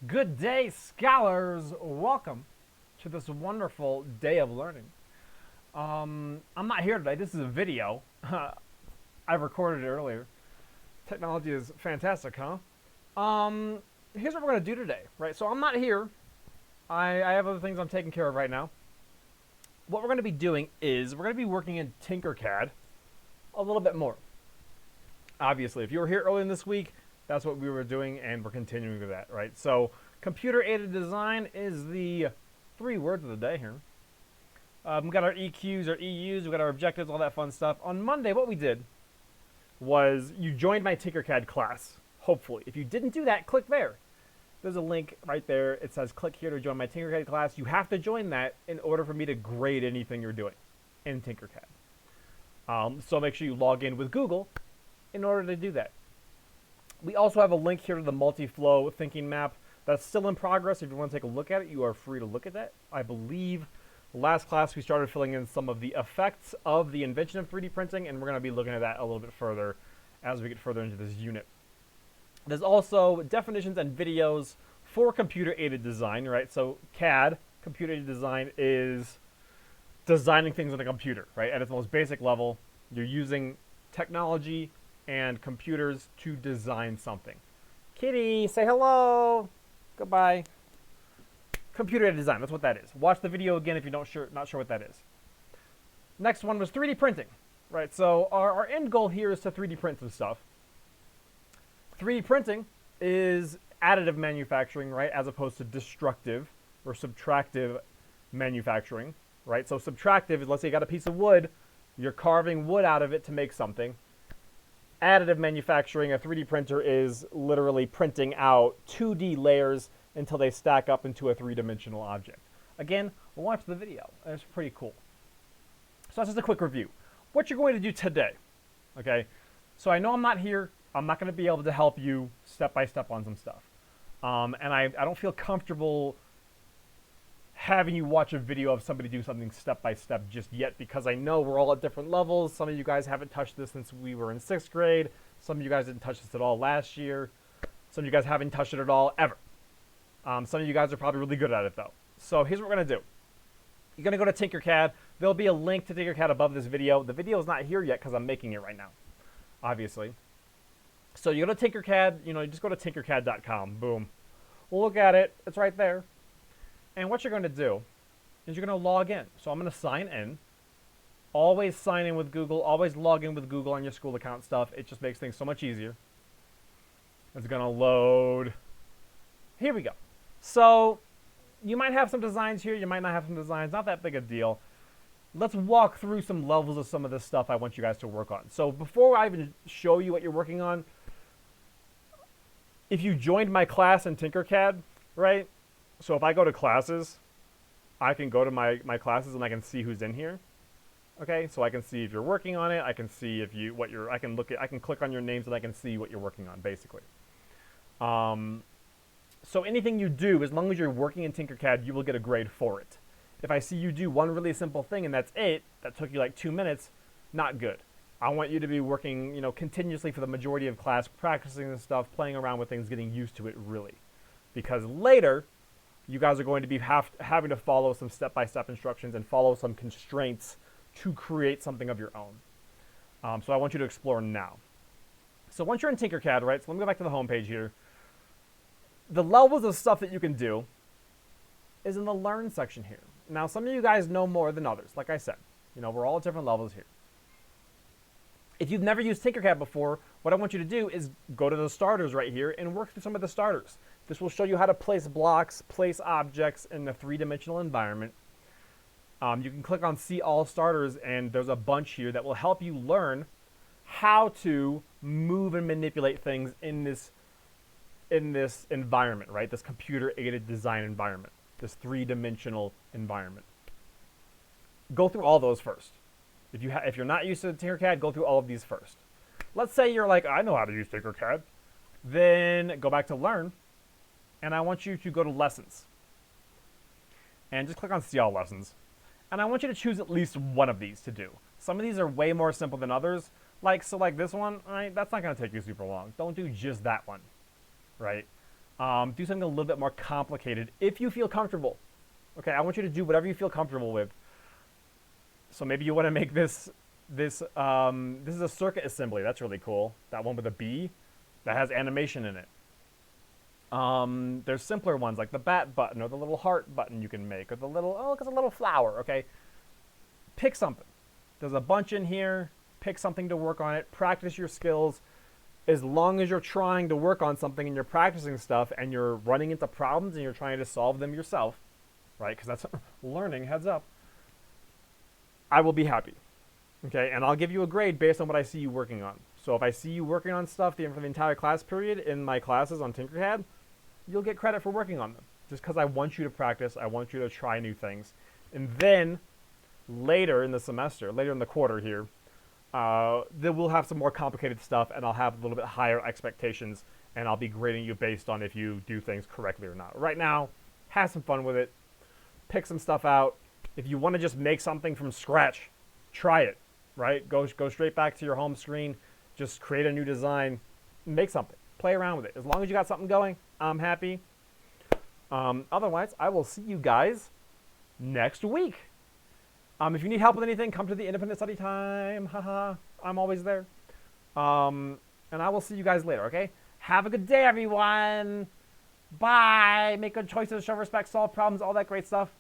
Good day, scholars. Welcome to this wonderful day of learning. I'm not here today. This is a video. I recorded it earlier. Technology is fantastic, huh? Here's what we're going to do today, right? So I'm not here. I have other things I'm taking care of right now. What we're going to be doing is we're going to be working in TinkerCad a little bit more. Obviously, if you were here earlier in this week, that's what we were doing, and we're continuing with that, right? So, computer-aided design is the 3 words of the day here. We've got our EQs, our EUs, we've got our objectives, all that fun stuff. On Monday, what we did was you joined my TinkerCad class, hopefully. If you didn't do that, click there. There's a link right there. It says click here to join my TinkerCad class. You have to join that in order for me to grade anything you're doing in TinkerCad. So make sure you log in with Google in order to do that. We also have a link here to the multi-flow thinking map. That's still in progress. If you want to take a look at it, you are free to look at that. I believe last class we started filling in some of the effects of the invention of 3D printing, and we're going to be looking at that a little bit further as we get further into this unit. There's also definitions and videos for computer-aided design, right? So CAD, computer-aided design, is designing things on a computer, right? At its most basic level, you're using technology and computers to design something. Kitty, say hello. Goodbye. Computer-aided design, that's what that is. Watch the video again if you're not sure what that is. Next one was 3D printing, right? So our end goal here is to 3D print some stuff. 3D printing is additive manufacturing, right, as opposed to destructive or subtractive manufacturing, right? So subtractive is, let's say you got a piece of wood, you're carving wood out of it to make something. Additive manufacturing, a 3D printer is literally printing out 2D layers until they stack up into a 3-dimensional object. Again, watch the video. It's pretty cool. So that's just a quick review. What you're going to do today, okay? So I know I'm not here. I'm not going to be able to help you step by step on some stuff. And I don't feel comfortable having you watch a video of somebody do something step by step just yet, because I know we're all at different levels. Some of you guys haven't touched this since we were in 6th grade. Some of you guys didn't touch this at all last year. Some of you guys haven't touched it at all ever. Some of you guys are probably really good at it though. So here's what we're going to do. You're going to go to TinkerCad. There'll be a link to TinkerCad above this video. The video is not here yet because I'm making it right now, obviously. So you go to TinkerCad, you just go to tinkercad.com. Boom. We'll look at it. It's right there. And what you're going to do is you're going to log in. So I'm going to sign in. Always sign in with Google. Always log in with Google on your school account stuff. It just makes things so much easier. It's going to load. Here we go. So you might have some designs here. You might not have some designs. Not that big a deal. Let's walk through some levels of some of this stuff I want you guys to work on. So before I even show you what you're working on, if you joined my class in TinkerCad, right? So if I go to classes, I can go to my classes and I can see who's in here. Okay, so I can see if you're working on it. I can see if you I can click on your names and I can see what you're working on, basically. So anything you do, as long as you're working in TinkerCad, you will get a grade for it. If I see you do one really simple thing and that's it, that took you like 2 minutes, not good. I want you to be working, continuously for the majority of class, practicing this stuff, playing around with things, getting used to it really. Because later, you guys are going to be having to follow some step-by-step instructions and follow some constraints to create something of your own. So I want you to explore now. So once you're in TinkerCad, right, so let me go back to the home page here. The levels of stuff that you can do is in the Learn section here. Now, some of you guys know more than others. Like I said, we're all at different levels here. If you've never used TinkerCad before, what I want you to do is go to the starters right here and work through some of the starters. This will show you how to place blocks, place objects in a 3-dimensional environment. You can click on See All Starters, and there's a bunch here that will help you learn how to move and manipulate things in this environment, right? This computer-aided design environment, this 3-dimensional environment. Go through all those first. If you're not used to TinkerCad, go through all of these first. Let's say you're like, I know how to use TinkerCad. Then go back to Learn, and I want you to go to Lessons. And just click on See All Lessons. And I want you to choose at least one of these to do. Some of these are way more simple than others. Like this one, right, that's not going to take you super long. Don't do just that one, right? Do something a little bit more complicated if you feel comfortable. Okay, I want you to do whatever you feel comfortable with. So maybe you want to make this is a circuit assembly. That's really cool. That one with a B that has animation in it. There's simpler ones like the bat button or the little heart button you can make, or the little, oh, look, it's a little flower. Okay, pick something. There's a bunch in here. Pick something to work on it. Practice your skills. As long as you're trying to work on something and you're practicing stuff and you're running into problems and you're trying to solve them yourself, right? Because that's learning, heads up. I will be happy. Okay, and I'll give you a grade based on what I see you working on. So if I see you working on stuff for the entire class period in my classes on TinkerCad, you'll get credit for working on them. Just because I want you to practice, I want you to try new things. And then later in the semester, later in the quarter here, then we'll have some more complicated stuff, and I'll have a little bit higher expectations, and I'll be grading you based on if you do things correctly or not. Right now, have some fun with it. Pick some stuff out. If you want to just make something from scratch, try it, right? Go straight back to your home screen. Just create a new design. Make something. Play around with it. As long as you got something going, I'm happy. Otherwise, I will see you guys next week. If you need help with anything, come to the independent study time. Haha, I'm always there. And I will see you guys later, okay? Have a good day, everyone. Bye. Make good choices, show respect, solve problems, all that great stuff.